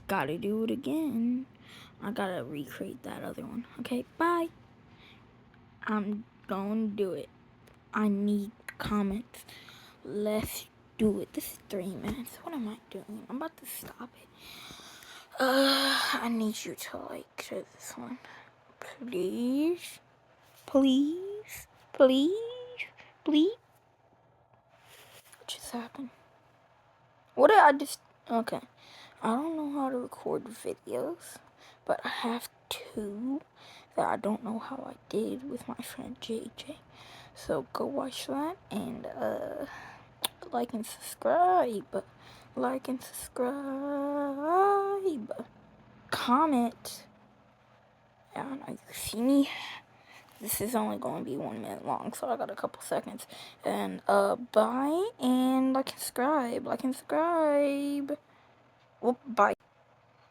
Gotta do it again. I gotta recreate that other one. Okay, bye. I'm gonna do it. I need comments. Let's do it. This is 3 minutes. What am I doing? I'm about to stop it. I need you to like share this one. Please. Please. Please. Please. What just happened? What did I just... Okay. I don't know how to record videos, but I have two that I don't know how I did with my friend JJ. So go watch that and like and subscribe. Like and subscribe. Comment. I don't know, you see me? This is only going to be 1 minute long, so I got a couple seconds. And bye, and like and subscribe. Like and subscribe. Well, bye.